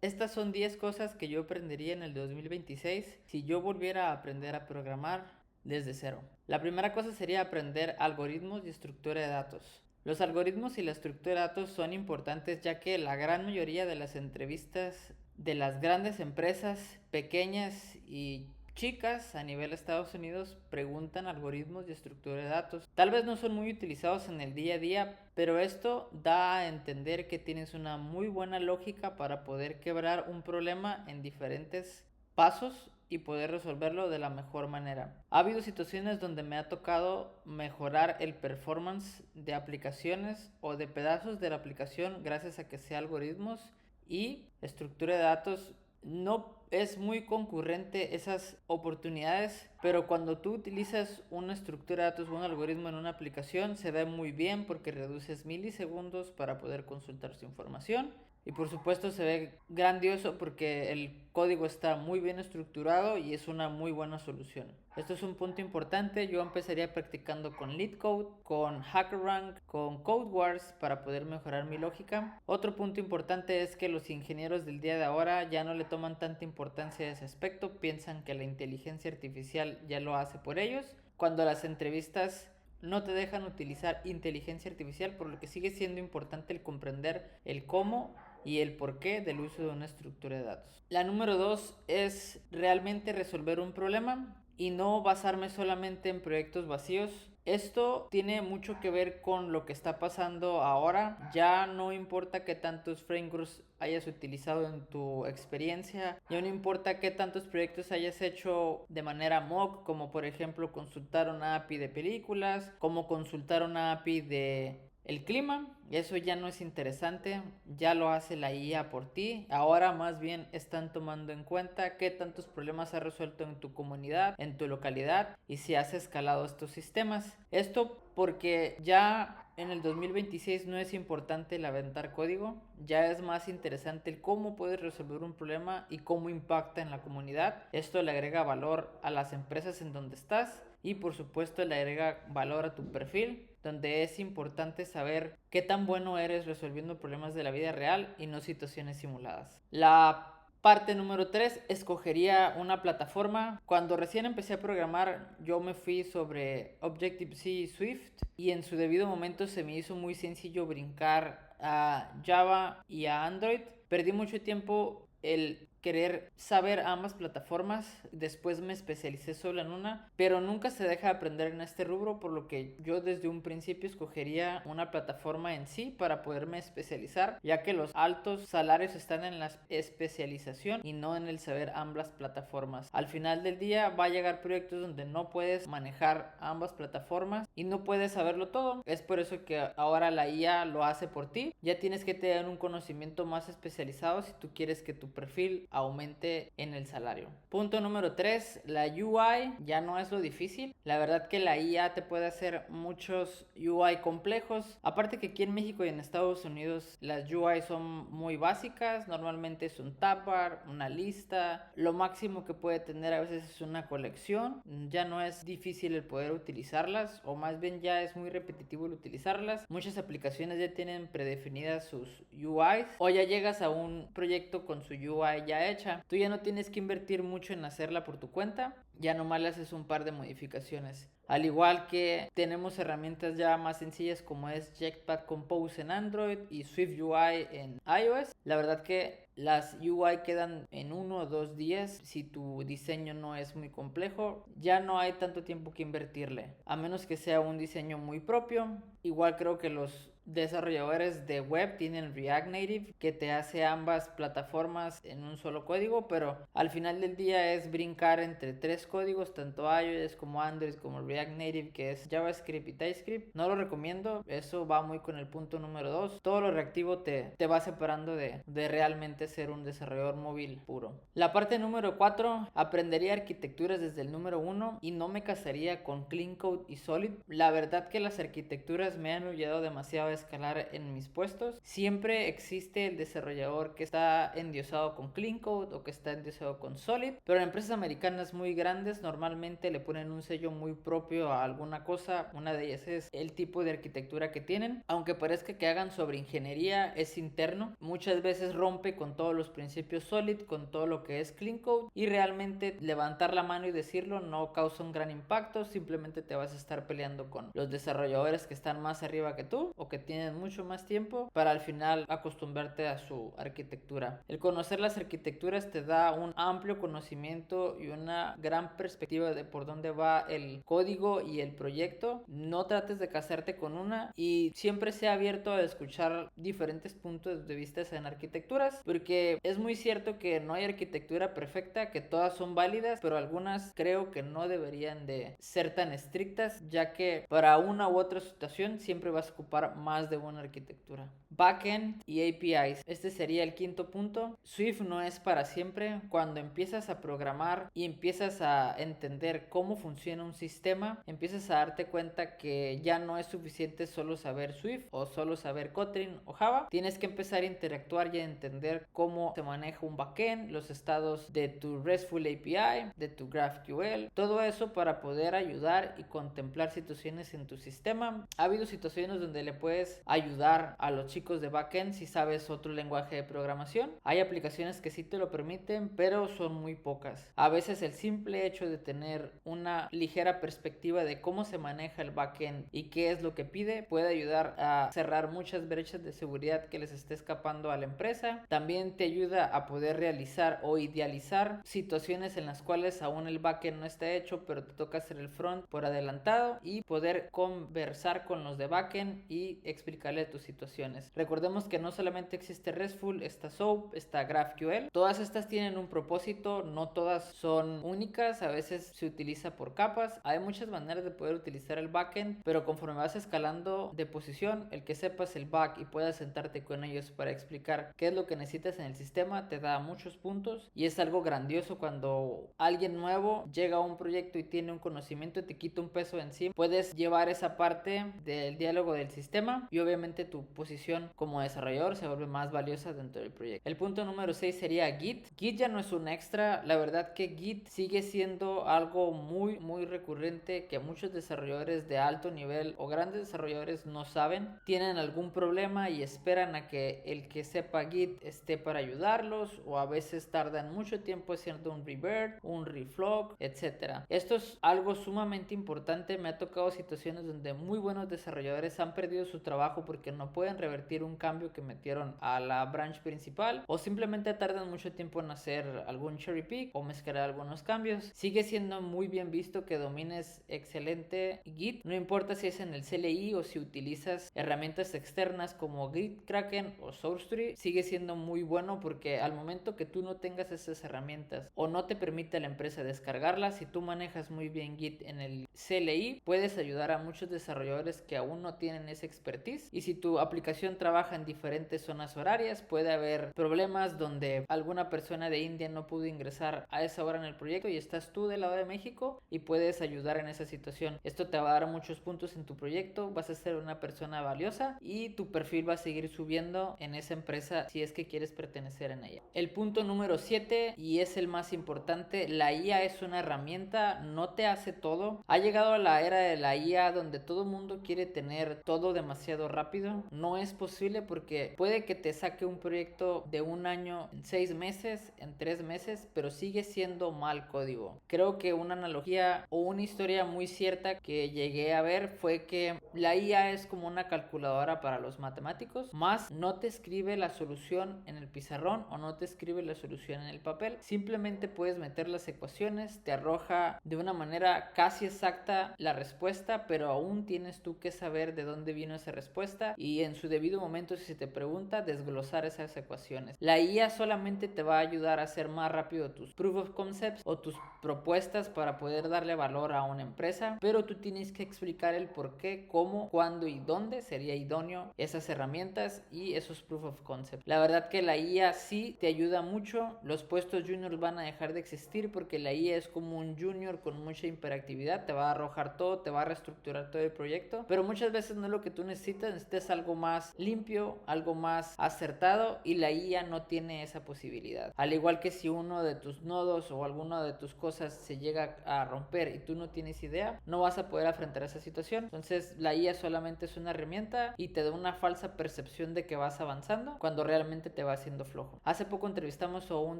Estas son 10 cosas que yo aprendería en el 2026 si yo volviera a aprender a programar desde cero. La primera cosa sería aprender algoritmos y estructura de datos. Los algoritmos y la estructura de datos son importantes ya que la gran mayoría de las entrevistas de las grandes empresas, pequeñas y chicas a nivel Estados Unidos preguntan algoritmos y estructura de datos. Tal vez no son muy utilizados en el día a día, pero esto da a entender que tienes una muy buena lógica para poder quebrar un problema en diferentes pasos y poder resolverlo de la mejor manera. Ha habido situaciones donde me ha tocado mejorar el performance de aplicaciones o de pedazos de la aplicación gracias a que sea algoritmos y estructura de datos. No es muy concurrente esas oportunidades, pero cuando tú utilizas una estructura de datos o un algoritmo en una aplicación se ve muy bien porque reduces milisegundos para poder consultar su información. Y por supuesto se ve grandioso porque el código está muy bien estructurado y es una muy buena solución. Esto es un punto importante. Yo empezaría practicando con LeetCode, con HackerRank, con CodeWars para poder mejorar mi lógica. Otro punto importante es que los ingenieros del día de ahora ya no le toman tanta importancia a ese aspecto. Piensan que la inteligencia artificial ya lo hace por ellos. Cuando las entrevistas no te dejan utilizar inteligencia artificial, por lo que sigue siendo importante el comprender el cómo y el porqué del uso de una estructura de datos. La número 2 es realmente resolver un problema y no basarme solamente en proyectos vacíos. Esto tiene mucho que ver con lo que está pasando ahora. Ya no importa qué tantos frameworks hayas utilizado en tu experiencia, ya no importa qué tantos proyectos hayas hecho de manera mock, como por ejemplo consultar una API de películas, como consultar una API de el clima. Eso ya no es interesante, ya lo hace la IA por ti. Ahora más bien están tomando en cuenta qué tantos problemas has resuelto en tu comunidad, en tu localidad y si has escalado estos sistemas. Esto porque ya en el 2026 no es importante el aventar código, ya es más interesante el cómo puedes resolver un problema y cómo impacta en la comunidad. Esto le agrega valor a las empresas en donde estás y por supuesto le agrega valor a tu perfil, donde es importante saber qué tan bueno eres resolviendo problemas de la vida real y no situaciones simuladas. La parte número 3, escogería una plataforma. Cuando recién empecé a programar, yo me fui sobre Objective-C y Swift y en su debido momento se me hizo muy sencillo brincar a Java y a Android. Perdí mucho tiempo el querer saber ambas plataformas, después me especialicé solo en una, pero nunca se deja de aprender en este rubro, por lo que yo desde un principio escogería una plataforma en sí para poderme especializar, ya que los altos salarios están en la especialización y no en el saber ambas plataformas. Al final del día va a llegar proyectos donde no puedes manejar ambas plataformas y no puedes saberlo todo. Es por eso que ahora la IA lo hace por ti. Ya tienes que tener un conocimiento más especializado si tú quieres que tu perfil aumente en el salario. Punto número 3, la UI ya no es lo difícil. La verdad que la IA te puede hacer muchos UI complejos. Aparte que aquí en México y en Estados Unidos las UI son muy básicas. Normalmente es un tab bar, una lista. Lo máximo que puede tener a veces es una colección. Ya no es difícil el poder utilizarlas, o más bien ya es muy repetitivo el utilizarlas. Muchas aplicaciones ya tienen predefinidas sus UIs o ya llegas a un proyecto con su UI ya hecha. Tú ya no tienes que invertir mucho en hacerla por tu cuenta, ya nomás le haces un par de modificaciones. Al igual que tenemos herramientas ya más sencillas como es Jetpack Compose en Android y Swift UI en iOS. La verdad que las UI quedan en 1 o 2 días si tu diseño no es muy complejo. Ya no hay tanto tiempo que invertirle, a menos que sea un diseño muy propio. Igual creo que los desarrolladores de web tienen React Native que te hace ambas plataformas en un solo código, pero al final del día es brincar entre tres códigos, tanto iOS como Android como React Native, que es JavaScript y TypeScript. No lo recomiendo, eso va muy con el punto número 2. Todo lo reactivo te va separando de realmente ser un desarrollador móvil puro. La parte número 4, aprendería arquitecturas desde el número 1 y no me casaría con Clean Code y Solid. La verdad que las arquitecturas me han ayudado demasiado escalar en mis puestos. Siempre existe el desarrollador que está endiosado con Clean Code o que está endiosado con Solid, pero en empresas americanas muy grandes normalmente le ponen un sello muy propio a alguna cosa. Una de ellas es el tipo de arquitectura que tienen. Aunque parezca que hagan sobre ingeniería, es interno. Muchas veces rompe con con todos los principios Solid, con todo lo que es Clean Code, y realmente levantar la mano y decirlo no causa un gran impacto, simplemente te vas a estar peleando con los desarrolladores que están más arriba que tú o que tienen mucho más tiempo para al final acostumbrarte a su arquitectura. El conocer las arquitecturas te da un amplio conocimiento y una gran perspectiva de por dónde va el código y el proyecto. No trates de casarte con una y siempre sea abierto a escuchar diferentes puntos de vista en arquitecturas, porque es muy cierto que no hay arquitectura perfecta, que todas son válidas, pero algunas creo que no deberían de ser tan estrictas, ya que para una u otra situación siempre vas a ocupar más de una arquitectura. Backend y APIs. Este sería el quinto punto. Swift no es para siempre. Cuando empiezas a programar y empiezas a entender cómo funciona un sistema, empiezas a darte cuenta que ya no es suficiente solo saber Swift o solo saber Kotlin o Java. Tienes que empezar a interactuar y a entender cómo se maneja un backend, los estados de tu RESTful API, de tu GraphQL, todo eso para poder ayudar y contemplar situaciones en tu sistema. Ha habido situaciones donde le puedes ayudar a los chicos de backend si sabes otro lenguaje de programación. Hay aplicaciones que sí te lo permiten, pero son muy pocas. A veces el simple hecho de tener una ligera perspectiva de cómo se maneja el backend y qué es lo que pide puede ayudar a cerrar muchas brechas de seguridad que les esté escapando a la empresa. También te ayuda a poder realizar o idealizar situaciones en las cuales aún el backend no está hecho, pero te toca hacer el front por adelantado y poder conversar con los de backend y explicarle tus situaciones. Recordemos que no solamente existe RESTful, está SOAP, está GraphQL. Todas estas tienen un propósito, no todas son únicas, a veces se utiliza por capas. Hay muchas maneras de poder utilizar el backend, pero conforme vas escalando de posición, el que sepas el back y puedas sentarte con ellos para explicar qué es lo que necesitas en el sistema te da muchos puntos, y es algo grandioso cuando alguien nuevo llega a un proyecto y tiene un conocimiento y te quita un peso encima. Puedes llevar esa parte del diálogo del sistema y obviamente tu posición como desarrollador se vuelve más valiosa dentro del proyecto. El punto número 6 sería Git. Git ya no es un extra. La verdad que Git sigue siendo algo muy recurrente que muchos desarrolladores de alto nivel o grandes desarrolladores no saben. Tienen algún problema y esperan a que el que sepa Git esté para ayudarlos, o a veces tardan mucho tiempo haciendo un revert, un reflog, etcétera. Esto es algo sumamente importante. Me ha tocado situaciones donde muy buenos desarrolladores han perdido su trabajo porque no pueden revertir un cambio que metieron a la branch principal, o simplemente tardan mucho tiempo en hacer algún cherry pick o mezclar algunos cambios. Sigue siendo muy bien visto que domines excelente Git, no importa si es en el CLI o si utilizas herramientas externas como GitKraken o SourceTree. Sigue siendo muy bueno porque al momento que tú no tengas esas herramientas o no te permite la empresa descargarlas, si tú manejas muy bien Git en el CLI, puedes ayudar a muchos desarrolladores que aún no tienen esa expertise. Y si tu aplicación trabaja en diferentes zonas horarias, puede haber problemas donde alguna persona de India no pudo ingresar a esa hora en el proyecto y estás tú del lado de México y puedes ayudar en esa situación. Esto te va a dar muchos puntos en tu proyecto, vas a ser una persona valiosa y tu perfil va a seguir subiendo en esa empresa si es que quieres pertenecer en ella. El punto número 7, y es el más importante: la IA es una herramienta, no te hace todo. Ha llegado a la era de la IA donde todo el mundo quiere tener todo demasiado rápido. No es posible, porque puede que te saque un proyecto de un año en 6 meses, en 3 meses, pero sigue siendo mal código. Creo que una analogía o una historia muy cierta que llegué a ver fue que la IA es como una calculadora para los matemáticos, más no te escribe la solución en el pizarrón o no te escribe la solución en el papel. Simplemente puedes meter las ecuaciones, te arroja de una manera casi exacta la respuesta, pero aún tienes tú que saber de dónde vino esa respuesta y en su debido momento, si se te pregunta, desglosar esas ecuaciones. La IA solamente te va a ayudar a hacer más rápido tus proof of concepts o tus propuestas para poder darle valor a una empresa, pero tú tienes que explicar el por qué, cómo, cuándo y dónde sería idóneo esas herramientas y esos proof of concepts. La verdad que la IA sí te ayuda mucho. Los puestos juniors van a dejar de existir porque la IA es como un junior con mucha hiperactividad, te va a arrojar todo, te va a reestructurar todo el proyecto, pero muchas veces no es lo que tú necesitas algo más limpio, algo más acertado, y la IA no tiene esa posibilidad. Al igual que si uno de tus nodos o alguna de tus cosas se llega a romper y tú no tienes idea, no vas a poder enfrentar esa situación. Entonces la IA solamente es una herramienta y te da una falsa percepción de que vas avanzando cuando realmente te vas siendo flojo. Hace poco entrevistamos a un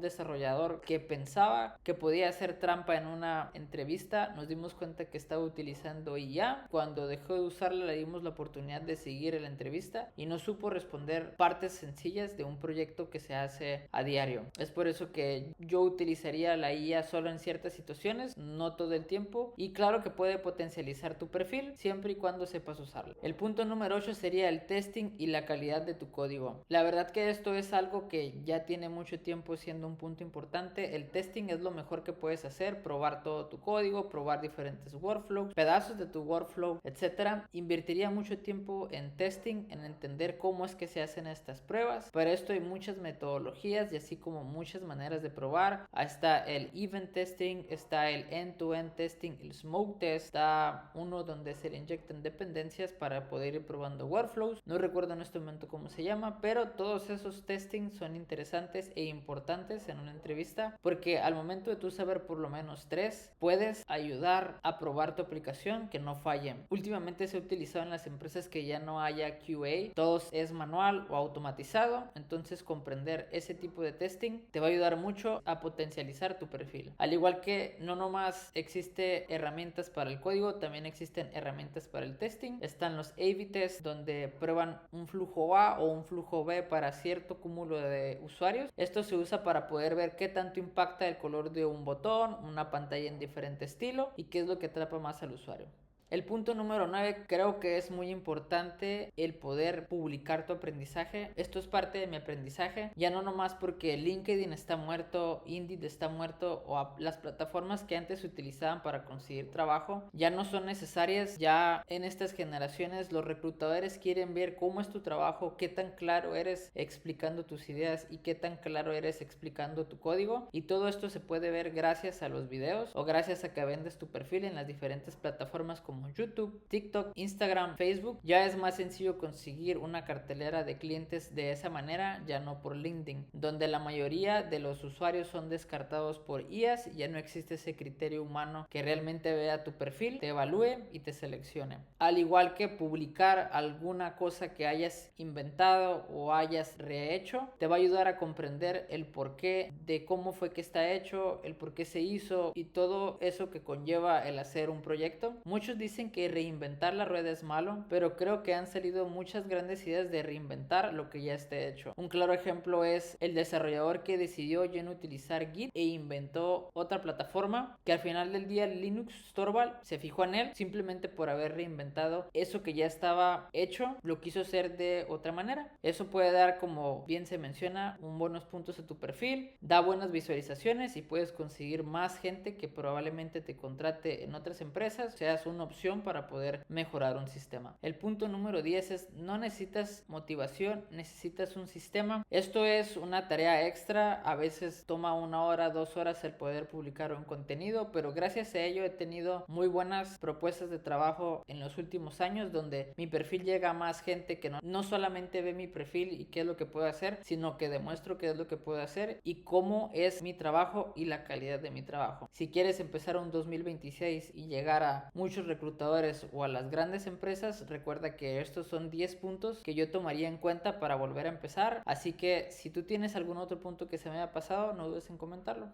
desarrollador que pensaba que podía hacer trampa en una entrevista. Nos dimos cuenta que estaba utilizando IA. Cuando dejó de usarla le dimos la oportunidad de seguir en la entrevista y no supo responder partes sencillas de un proyecto que se hace a diario. Es por eso que yo utilizaría la IA solo en ciertas situaciones, no todo el tiempo, y claro que puede potencializar tu perfil siempre y cuando sepas usarlo. El punto número 8 sería el testing y la calidad de tu código. La verdad que esto es algo que ya tiene mucho tiempo siendo un punto importante. El testing es lo mejor que puedes hacer, probar todo tu código, probar diferentes workflows, pedazos de tu workflow, etcétera. Invertiría mucho tiempo en testing, en entender cómo es que se hacen estas pruebas. Para esto hay muchas metodologías y así como muchas maneras de probar. Está el event testing, está el end-to-end testing, el smoke test, está uno donde se le inyectan dependencias para poder ir probando workflows. No recuerdo en este momento cómo se llama, pero todos esos testing son interesantes e importantes en una entrevista porque al momento de tú saber por lo menos 3, puedes ayudar a probar tu aplicación que no falle. Últimamente se ha utilizado en las empresas que ya no haya QA, todo es manual o automatizado, entonces comprender ese tipo de testing te va a ayudar mucho a potencializar tu perfil. Al igual que no nomás existe herramientas para el código, también existen herramientas para el testing. Están los A/B tests donde prueban un flujo A o un flujo B para cierto cúmulo de usuarios. Esto se usa para poder ver qué tanto impacta el color de un botón, una pantalla en diferente estilo y qué es lo que atrapa más al usuario. El punto número 9, creo que es muy importante el poder publicar tu aprendizaje. Esto es parte de mi aprendizaje, ya no nomás porque LinkedIn está muerto, Indeed está muerto o las plataformas que antes se utilizaban para conseguir trabajo ya no son necesarias. Ya en estas generaciones los reclutadores quieren ver cómo es tu trabajo, qué tan claro eres explicando tus ideas y qué tan claro eres explicando tu código, y todo esto se puede ver gracias a los videos o gracias a que vendes tu perfil en las diferentes plataformas como YouTube, TikTok, Instagram, Facebook. Ya es más sencillo conseguir una cartelera de clientes de esa manera, ya no por LinkedIn, donde la mayoría de los usuarios son descartados por IAs y ya no existe ese criterio humano que realmente vea tu perfil, te evalúe y te seleccione. Al igual que publicar alguna cosa que hayas inventado o hayas rehecho, te va a ayudar a comprender el porqué de cómo fue que está hecho, el por qué se hizo y todo eso que conlleva el hacer un proyecto. Muchos dicen que reinventar la rueda es malo, pero creo que han salido muchas grandes ideas de reinventar lo que ya esté hecho. Un claro ejemplo es el desarrollador que decidió ya no utilizar Git e inventó otra plataforma que al final del día Linus Torvald se fijó en él simplemente por haber reinventado eso que ya estaba hecho, lo quiso hacer de otra manera. Eso puede dar, como bien se menciona, un buenos puntos a tu perfil, da buenas visualizaciones y puedes conseguir más gente que probablemente te contrate en otras empresas, seas una opción para poder mejorar un sistema. El punto número 10 es: no necesitas motivación, necesitas un sistema. Esto es una tarea extra, a veces toma 1 hora, 2 horas el poder publicar un contenido, pero gracias a ello he tenido muy buenas propuestas de trabajo en los últimos años donde mi perfil llega a más gente que no solamente ve mi perfil y qué es lo que puedo hacer, sino que demuestro qué es lo que puedo hacer y cómo es mi trabajo y la calidad de mi trabajo. Si quieres empezar un 2026 y llegar a muchos reclutadores o a las grandes empresas, recuerda que estos son 10 puntos que yo tomaría en cuenta para volver a empezar. Así que si tú tienes algún otro punto que se me haya pasado, no dudes en comentarlo.